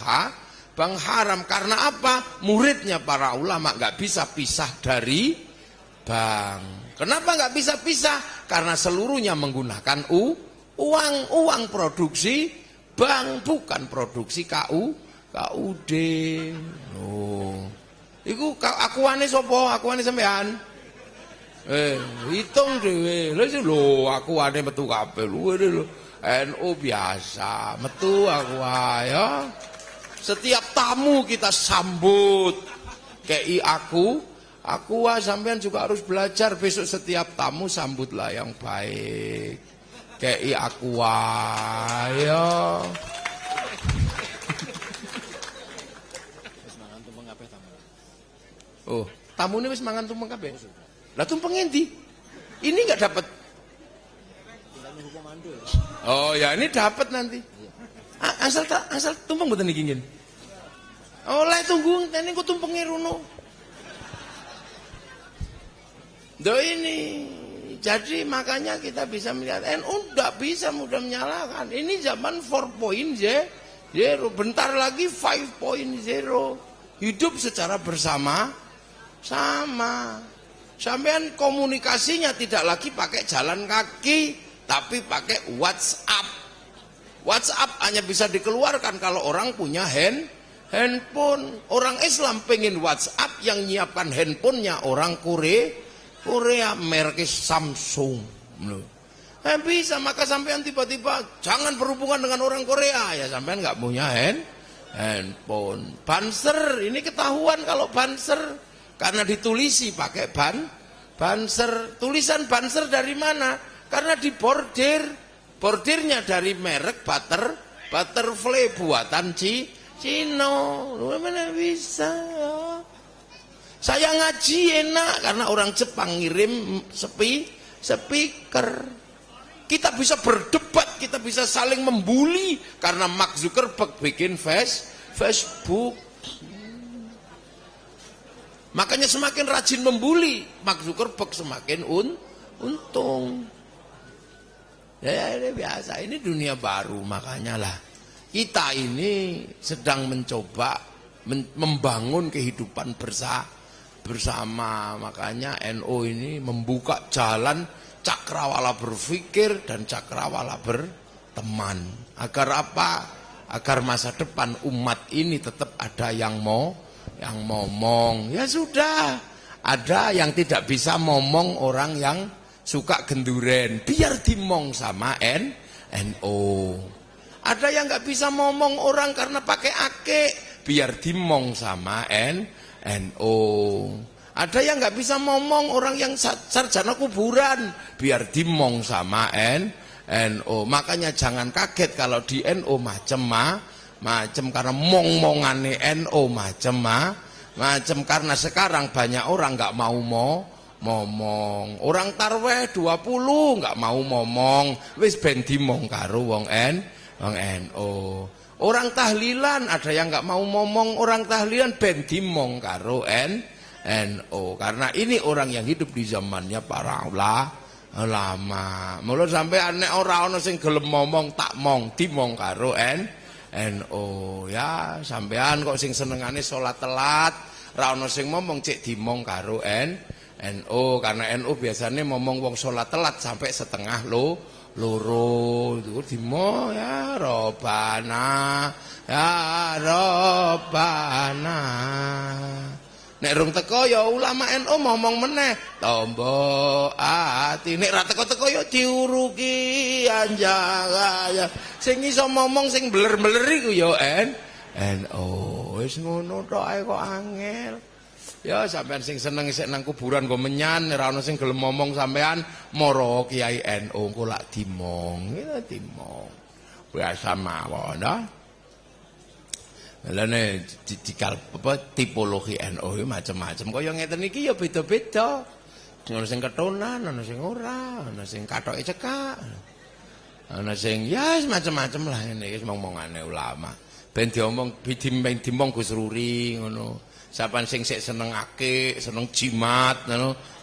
haram. Karena apa? Muridnya para ulama nggak bisa pisah dari bank. Kenapa nggak bisa pisah? Karena seluruhnya menggunakan uang produksi bank, bukan produksi KUD. Iku akuane sapa? Akuane sampean. Hitung dhewe. Lho akuane metu kabeh lho. NU biasa, metu aku ya. Setiap tamu kita sambut. Kei aku sampean juga harus belajar besok setiap tamu sambutlah yang baik. Kei aku ya. Oh, tamu ini wis mangan tumpeng kabeh. Lah tumpeng endi? Ini enggak dapat. Oh ya, ini dapat nanti. Asal tumpeng mboten iki nggih. Oleh tunggu tene ku tumpenge rono. Ini. Jadi makanya kita bisa melihat NU enggak bisa mudah menyalahkan. Ini zaman 4.0. Bentar lagi 5.0. Hidup secara bersama. Sampean komunikasinya tidak lagi pakai jalan kaki, tapi pakai WhatsApp. WhatsApp hanya bisa dikeluarkan kalau orang punya handphone. Orang Islam pengen WhatsApp, yang nyiapkan handphonenya orang Korea merek Samsung. Bisa, maka sampean tiba-tiba jangan berhubungan dengan orang Korea, ya sampean nggak punya handphone. Banser, ini ketahuan kalau banser. Karena ditulisi pakai banser. Tulisan banser dari mana? Karena di bordirnya dari merek Butterfly buatan Cina. Mana bisa? Saya ngaji enak karena orang Jepang ngirim speaker. Kita bisa berdebat, kita bisa saling membuli karena Mark Zuckerberg bikin Facebook. Makanya semakin rajin membuli, Mark Zuckerberg semakin untung. Ya ini biasa, ini dunia baru, makanya lah kita ini sedang mencoba membangun kehidupan bersama. Makanya NU ini membuka jalan cakrawala berpikir dan cakrawala berteman. Agar apa? Agar masa depan umat ini tetap ada yang ngomong. Ya sudah, ada yang tidak bisa ngomong, orang yang suka genduren, biar dimong sama NU. Ada yang nggak bisa ngomong orang karena pakai ake, biar dimong sama NU. Ada yang nggak bisa ngomong orang yang sarjana kuburan, biar dimong sama NU. Makanya jangan kaget kalau di NU macem karena mong-mongane NU macem karena sekarang banyak orang nggak mau ngomong. Orang tarweh 20 nggak mau ngomong, wis ben dimong karo wong NU. Orang tahlilan ada yang nggak mau ngomong, orang tahlilan ben dimong karo NU. Karena ini orang yang hidup di zamannya para ulama. Mula sampai anek ora ana sing gelem ngomong tak mong dimong karo NU. Ya, sampean kok sing senengane salat telat, ra ana sing ngomong cek dimong karo NU. Karena NU biasanya ngomong wong salat telat sampai setengah loro itu dimo ya robana nek rung teko ya ulama NU ngomong meneh tombo ati, nek ra teko-teko ya diuruki anjaya sing iso ngomong sing beler-beler iku ya NU. Wis ngono tok ae kok angel. Ya sampean sing seneng isih nang kuburan go menyan, ora ana sing gelem ngomong sampean mara Kiai NU engko lak dimong, ya dimong. Biasa mawon dah. Lane dikal apa tipologi NU macam-macam. Kaya ngeten iki ya beda-beda. Ana sing ketonan, ana sing ora, ana sing kathoke cekak. Ana sing ya macam-macam lah ngene iki omongane ulama. Ben diomong dimong Gus Ruri ngono. Sapan sing sik seneng akik, seneng jimat,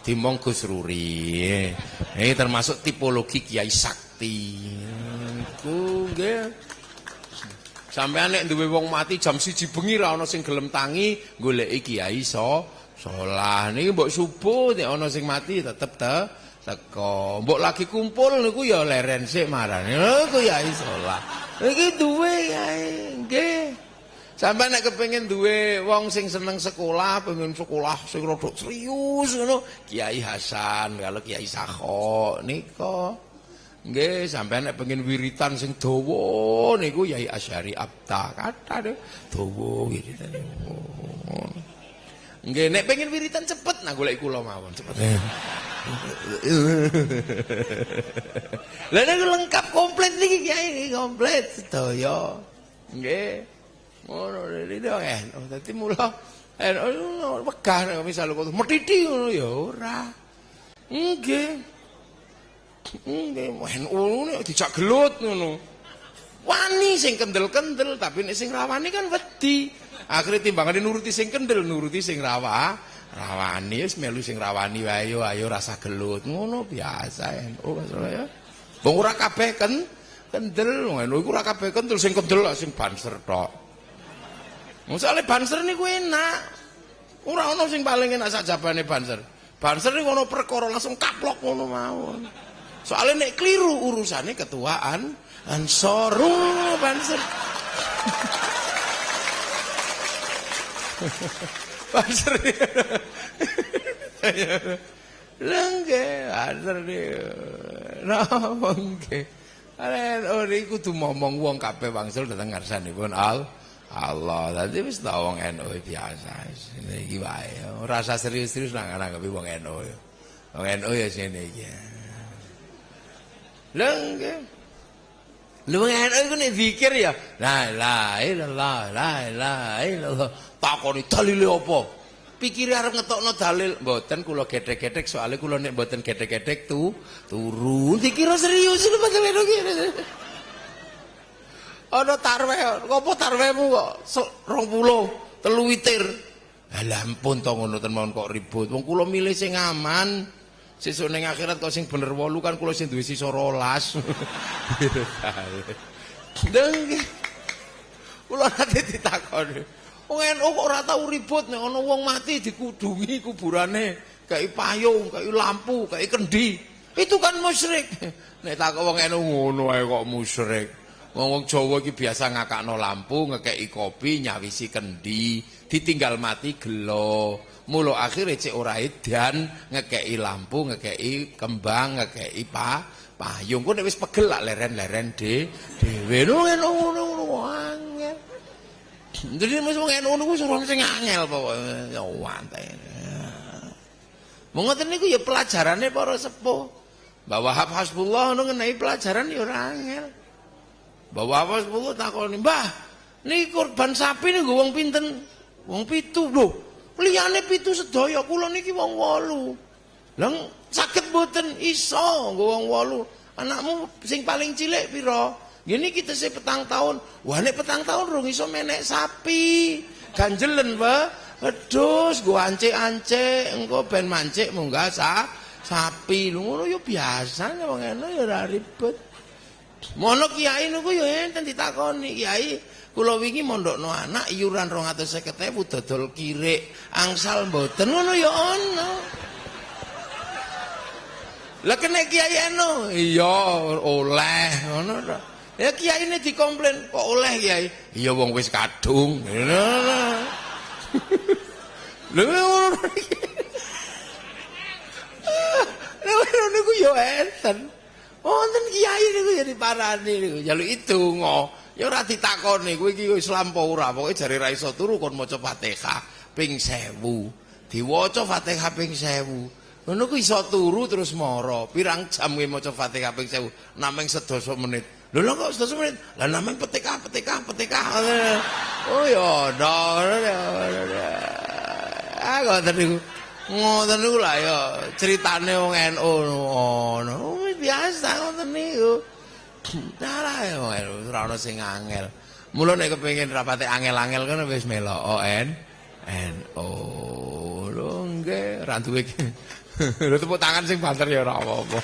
dimong Gus Ruri. Ini termasuk tipologi Kiai Sakti. Iku nggih. Sampeyan nek duwe wong mati jam 1 bengi ra ana sing gelem tangi goleki Kiai Solah. Niki mbok subuh nek ana sing mati tetep teko. Mbok lagi kumpul niku ya leren sik marane. Lho Kiai Solah. Iki duwe kae nggih. Sampai nek kepengin duwe wong sing seneng sekolah, pengen sekolah sing rada serius ngono, Kiai Hasan, kalau Kiai Sakho nika. Nggih, sampai nek pengen wiritan sing dawa niku Yai Asyari Abta, kata dawa wiritane. Nggih, nek pengen wiritan cepet nah golek kula mawon, cepet. Lah niku lengkap komplit niki Kiai niki komplit sedaya. Nggih. Ngono iki dadi mula wegah nek misale kok methiti ngono ya ora. Nggih. NU nek dijak gelut ngono. Wani sing kendel-kendel tapi nek sing rawani kan wedi. Akhire timbangane nuruti sing kendel, nuruti sing rawani wis melu sing rawani wae ayo rasa gelut. Ngono biasa NU ya. Wong ora kabeh kendel, NU iku ora kabeh kendel, sing kendel sing banser tok. Soalnya banser niku enak. Ora ana sing paling enak sak jabane banser. Banser niku ana perkara langsung kaplok ngono mawon. Soalnya nek keliru urusane ketuaan Ansoru banser. Banser. Lengge, banser niku. Nangge. Are niku kudu ngomong wong kabeh wangsul dateng ngarsanipun Allah, tadi wis tau wong NU biasa. Iki wae. Ora usah serius-serius nang nganggepi wong NU. Wong NU ya sene iki. Lha nggih. Lha wong NU iku nek zikir ya, la ilaha illallah, la ilaha illallah. Takoni dalile apa? Pikire arep ngetokno dalil, mboten kula gedhek-gedhek soalnya kula nek mboten gedhek-gedhek turu. Dikira serius lho padahal iki. Ana tarweh, ngopo tarwehmu kok 20, 3 witir. Lah ampun to ngono ten mawon kok ribut. Wong kula milih sing aman. Sesuk ning akhirat kok sing bener 8 kan kula sing duwe sisa 12. Deng. Kula nate ditakoni. Wong NU kok ora tau ribut nek ana wong mati dikudungi kuburane, kayak payung, kayak lampu, kayak kendi. Itu kan musyrik. Nek tak wong NU ngono ae kok musyrik. Wong Jawa iki biasa ngakakno lampu, ngekeki kopi, nyawisi kendi, ditinggal mati gelo. Mula akhire cek ora edan ngekeki lampu, ngekeki kembang, ngekeki payung. Ku nek wis pegel lak leren-leren dhewe. Ngono angel. Jadi wis wong NU niku suruh sing angel pokoke. Ya wanten. Mung ngoten niku ya pelajarane para sepuh. Bahwa Hasbullah ngono ngenai pelajaran ya ora angel. Bahwa Hasbullah takoni, "Mbah, niki kurban sapi niku wong pinten?" Wong 7 lho. Liyane 7 sedaya, kula niki wong 8. Lah saged mboten iso nggo wong 8. Anakmu sing paling cilik pira? Gini kita sih 4 tahun. Wah nek 4 tahun rung iso menek sapi. Ganjelen wae. Wedhus gua ancik-ancik engko ben mancik munggah sapi. Lho ngono ya biasa wong ngono ya ora ribet. Mono kiai niku ya enten ditakoni, "Kiai, kula wingi mondokno anak iuran 250.000 dodol kirik. Angsal mboten?" Ngono ya ana. Lah kene kiai eno, iya oleh ngono to. Ya kiai ini dikomplain, kok oleh kiai? Iya wong wis kadung. Lho ngono. Lha niku yo enten. Wonten kiai niku ya diparani niku, njaluk idonga. Ya ora ditakoni kowe iki Islam apa ora, pokoke jare ra iso turu kon maca Fatihah ping 1000. Diwaca Fatihah ping 1000. Ngono ku iso turu terus mara. Pirang jam kowe maca Fatihah ping 1000? Namung 10 menit. Lho kok 10 menit? Lah namung petikah. Oh ya ah ngoten niku. Ngoten niku lah ya critane wong NU ngono. Biasa ngoten niku. Dalah ya ora ono sing angel. Mula nek kepengin rapate angel-angel kan wis melok NU. Lho nggih ra duwe. Lho tepuk tangan sing banter ya ora apa-apa.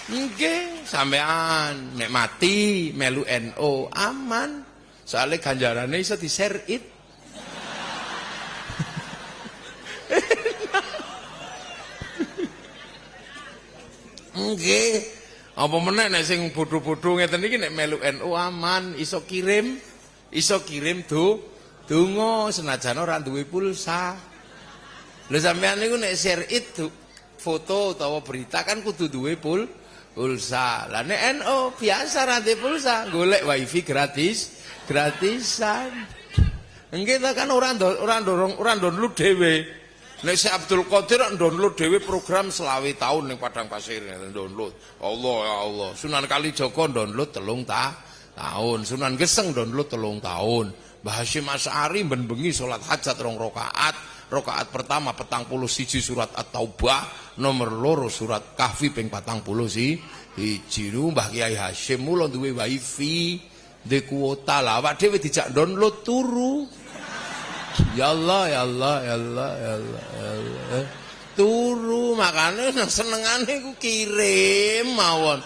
Nggih, sampean nek mati melu NU aman. Soale ganjarane iso di-share it. Nggih. Apa meneh nek sing bodho-bodho ngeten iki nek melu NU aman, iso kirim donga senajan ora duwe pulsa. Lho sampean niku nek share it foto utawa berita kan kudu duwe pulsa. Lah nek NU biasa ra duwe pulsa, golek wifi gratisan. Nggih ta kan ora download dhewe. Nek si Abdul Qadir download dhewe program 20 tahun ning Padang Pasir download. Allah ya Allah. Sunan Kalijaga download 3 tahun. Sunan Geseng download 3 tahun. Mbah Hasyim Asy'ari ben bengi salat hajat 2 rakaat. Rakaat pertama 41 surat At-Taubah, nomor 2 surat Kahfi ping 40 siji. Mbah Kiai Hasyim mula duwe wifi, duwe kuota lah awak dhewe dijak download turu. Ya Allah. Turu makane senengane ku kirim mawon.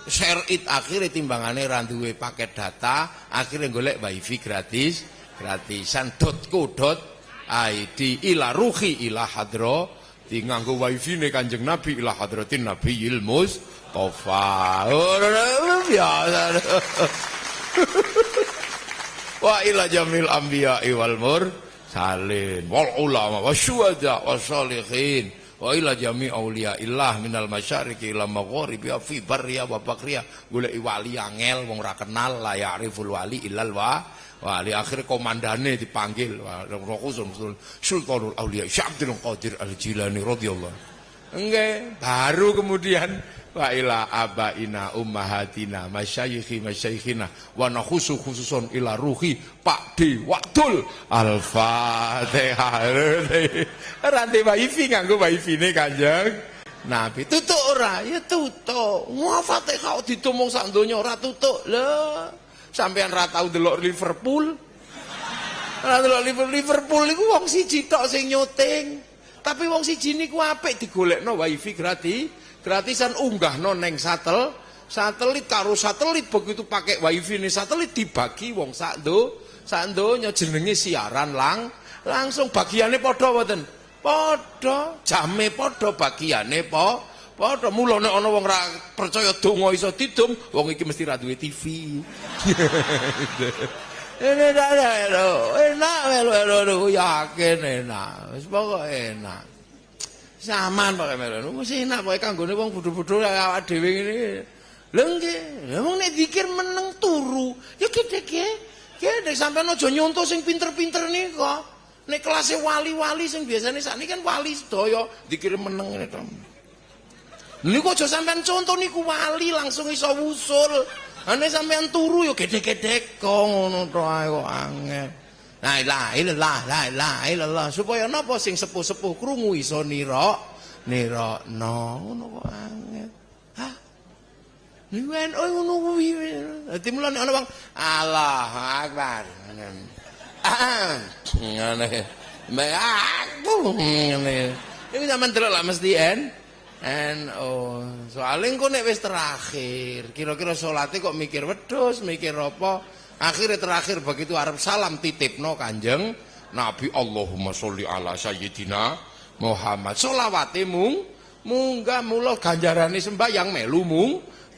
Share it akhirnya timbangane ra duwe paket data, akhirnya golek wifi gratisan .co.id ila ruhi ila hadro di nganggo wifi ne Kanjeng Nabi ila hadratin Nabiyil Mustofa. Biasa. Wa ila jamil anbiya'i wal mursalin wal ulama wasyuhada wassalihin wa ila jami auliyaillah minal masyariqi ila magharibi fi barriya wa bakriya. Golek wali angel wong ora kenal la ya'riful wali illal wali. Akhir komandane dipanggil Sultanul Auliya Syekh Abdul Qadir Al-Jilani radhiyallahu. Nggih, baru kemudian wa ila abaina ummahatina masyayikhina wa nakhusu khususon ila ruhi Pak D Waktul Al-Fatihah. Rantai wifi nganggo wifi-ne Kanjeng Nabi. Tutuk ora? Ya tutuk. Wah Fatihah ditomong sak donya ora tutuk. Lho, sampean ra tau delok Liverpool. Ora delok Liverpool iku wong siji tok sing nyuting. Tapi wong siji niku apik digolekno wifi gratisan unggahno neng satelit karo satelit begitu pakai wifi nih satelit dibagi wong sak donya jenenge siaran langsung bagiannya padha mboten? Padha, jame padha, bagiane padha. Mula nek ana wong ra percaya donga iso didum, wong iki mesti ra duwe TV. Enak melu yakin enak. Wis pokoke enak. Saman pokoke melu. Wis enak pokoke kanggone wong bodho-bodho awak dhewe ngene. Lha nggih, wong nek dikir meneng turu, ya gedhe sampean aja nyontoh sing pinter-pinter nika. Nek kelas wali-wali sing biasane sakniki kan wali sedaya dikir meneng ngene to. Niku aja sampean contoh niku wali langsung iso wusul. Ane sampean turu yo gedhe-gedhe kok ngono to ae kok angel. La ilaha illallah, la ilaha illallah. Supaya napa sing sepuh-sepuh krungu iso nirakno ngono kok angel. Hah? Niku ngono kuwi. Dadi mulane ana wong Allahu Akbar. Ngene. Ngene. Iki sampean delok lah mesti soalnya kok nek wis terakhir kira-kira salate kok mikir wedhus mikir apa akhirnya terakhir begitu arep salam titipno Kanjeng Nabi Allahumma sholli ala sayyidina Muhammad selawate munggah mula ganjarane sembahyang melu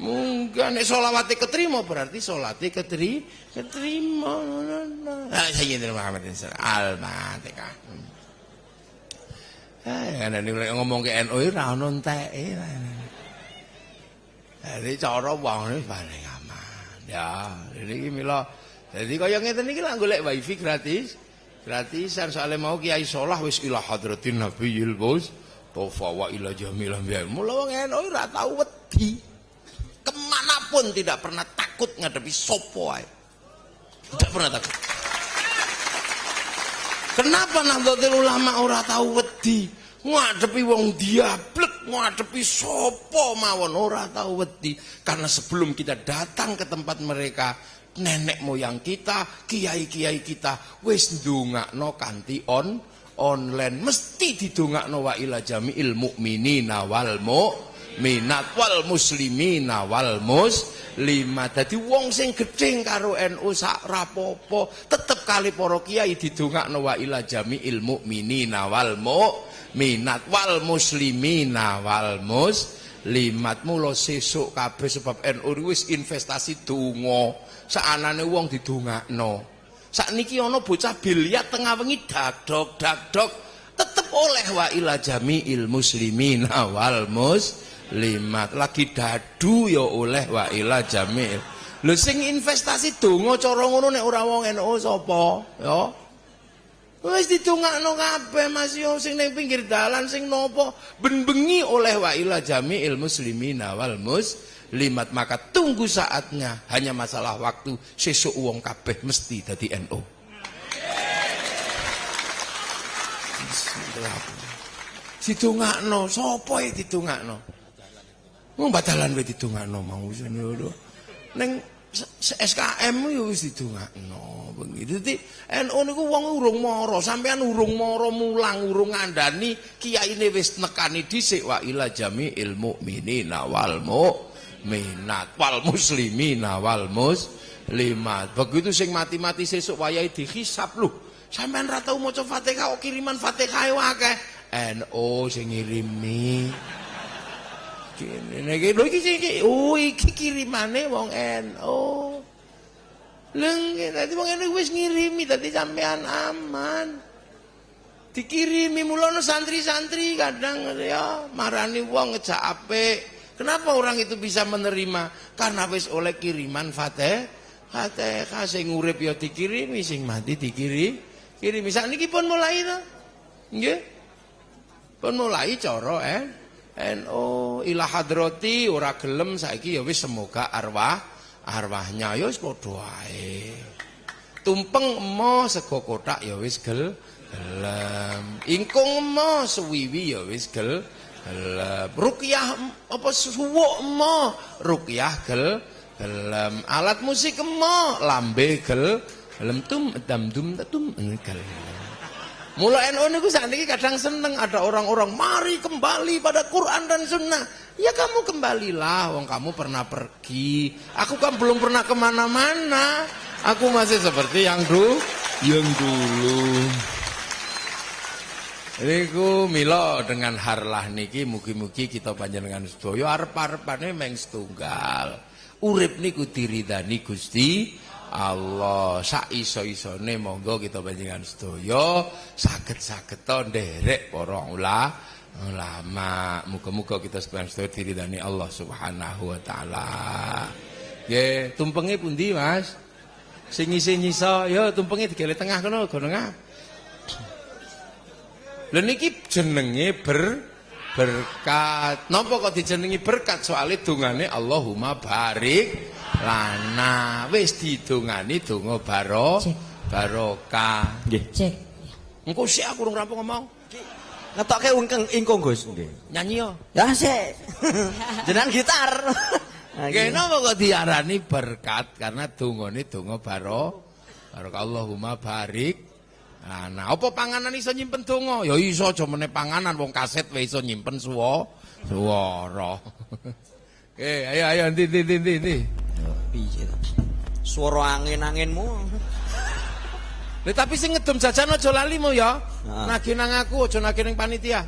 munggah nek selawate ketrima berarti salate ketrima sayyidina Muhammad al-Fatihah. Nek ngomong ke NU ora ono enteke. Jadi cara wong iki paling aman. Ya, iki mila. Jadi kaya ngeten iki lak golek wifi gratisan soalnya mau Kiai Solah wis ila hadratin Nabiyil Mustofa wa ila jamil anbiya. Mula wong NU ora tau wedi. Kemanapun tidak pernah takut ngadepi sapa ae. Tidak pernah takut. Kenapa Nahdlatul Ulama ora tau wedi? Ngadepi wong diablek, ngadepi sapa mawon ora tau wedi. Karena sebelum kita datang ke tempat mereka, nenek moyang kita, kiai-kiai kita wis ndongakno kanthi online. Mesti didongakno wa ila jami'il mukminina wal mu'minat wal muslimina wal muslimat. Dadi wong sing gedeng karo NU sak rapopo, tetep kali para kiai didongakno wa ila jami'il mukminina wal mu'minat wal muslimina wal muslimat. Mula sesuk kabeh sebab NU wis investasi donga. Saanane wong didongakno. Sakniki ana bocah biliat tengah wengi dagdog tetep oleh wa ila jami'il muslimina wal muslimat. Lagi dadu ya oleh wa ila jami'il. Lho sing investasi donga cara ngono nek ora wong NU sapa ya? Wis didongakno kabeh Mas yo sing ning pinggir dalan sing nopo ben bengi oleh wa ila jami'il muslimina wal muslimat. Maka tunggu saatnya, hanya masalah waktu sesuk wong kabeh mesti dadi NU. Didongakno sapa e didongakno? Wong badalan wae didongakno mau ngono. Ning SKM yo wis didongakno. Begitu. Dadi NU niku wong urung mara, sampean urung mara mulang, urung ngandani, kiyaine wis nekani dhisik wa ila jami'il mukminina wal mu'minat wal muslimina wal muslimat. Begitu sing mati-mati sesuk wayahe dihisab lho. Sampean ra tau maca Fatihah kok kiriman Fatihah akeh. NU sing ngirimi. Kene iki lho iki kirimane wong NU. Lengge tadi wong NU wis ngirimi tadi sampean aman. Dikirimi mulane santri-santri kadang ya marani wong ngejak apik. Kenapa orang itu bisa menerima? Karena wis oleh kiriman Fatihah sing urip ya dikirimi, sing mati dikirimi. Sakniki pun mulai to. Nggih. Pun mulai cara NU ila hadrati ora gelem saiki ya wis semoga arwahnya ya wis padha wae. Tumpeng emo sego kotak ya wis gelem. Ingkung emo suwiwi ya wis gelem. Ruqyah apa suwuk emo ruqyah gelem. Alat musik emo lambe gelem. Lem tum dum tum enggal. Mula NU niku sakniki kadang seneng ada orang-orang mari kembali pada Quran dan Sunnah. Ya kamu kembalilah, wong kamu pernah pergi. Aku kan belum pernah kemana-mana. Aku masih seperti yang dulu. Niku mila dengan harlah niki mugi-mugi kita panjenengan sedaya arep-arepane meng setunggal. Urip niku diridani Gusti Allah. Sak iso-isone monggo kita panjenengan sedaya saged-saged nderek para ulama. Muga-muga kita sedaya diridani Allah Subhanahu wa taala. Nggih, tumpenge pundi, Mas? Sing isi nyisa, ya tumpenge digele tengah kono, go tengah. Lha niki jenenge berkat. Napa kok dijenengi berkat? Soale dongane Allahumma barik lana. Wis didongani donga barokah. Nggih. Cek. Engko sik aku urung rampung ngomong. Ngetokke ingkung Gus. Nggih. Nyanyi yo. Ya sik. Jenengan gitar. Nggih napa kok diarani berkat? Karena dongane donga barokah. Allahumma barik. Nah, apa panganan iso nyimpen donga? Ya iso aja meneh panganan wong kaset wae iso nyimpen swara. Ayo ndi. Piye to? Swara angin-anginmu. Lha tapi sing ngedum jajan aja lali mo ya. Nagih nang aku, aja nagih ning panitia.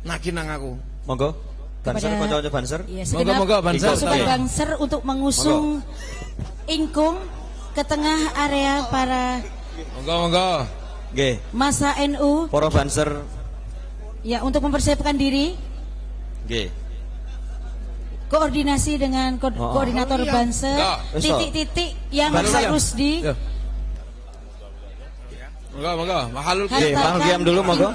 Nagih nang aku. Monggo. Banser kanca-kanca banser. Iya, monggo banser. Pasukan banser untuk mengusung ingkung ke tengah area para Monggo. Nggih. Masa NU. Para banser. Ya, untuk mempersiapkan diri. Nggih. Koordinasi dengan koordinator banser. Titik-titik yang harus di Monggo. Mahalul qiyam dulu monggo.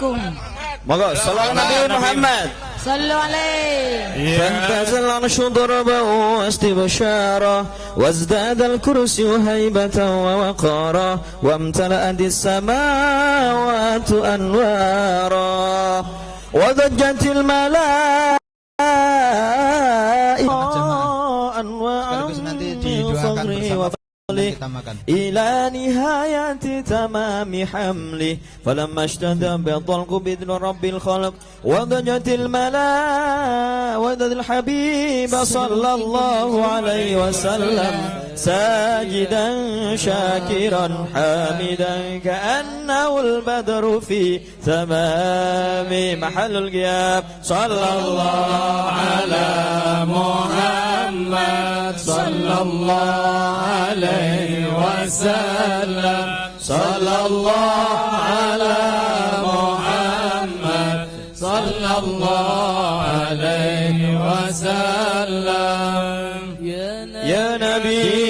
Monggo, sallallahu Nabi Muhammad. Sallallahu alaihi. فانتزل العرش ضربا واستبشارا وازداد الكرسي هيبة ووقارا وامتلأت السماوات أنوارا وضجت الملائكة أنواعا إلى نهاية تمام حمله فلما اشتد بالضلق بإذن رب الخلق وضجت الملائكة وضد الحبيب صلى الله عليه وسلم ساجدا شاكرا حامدا كأنه البدر في تمام محل القيام صلى الله على محمد صلى الله عليه وسلم صلى الله على محمد صلى الله عليه وسلم يا نبي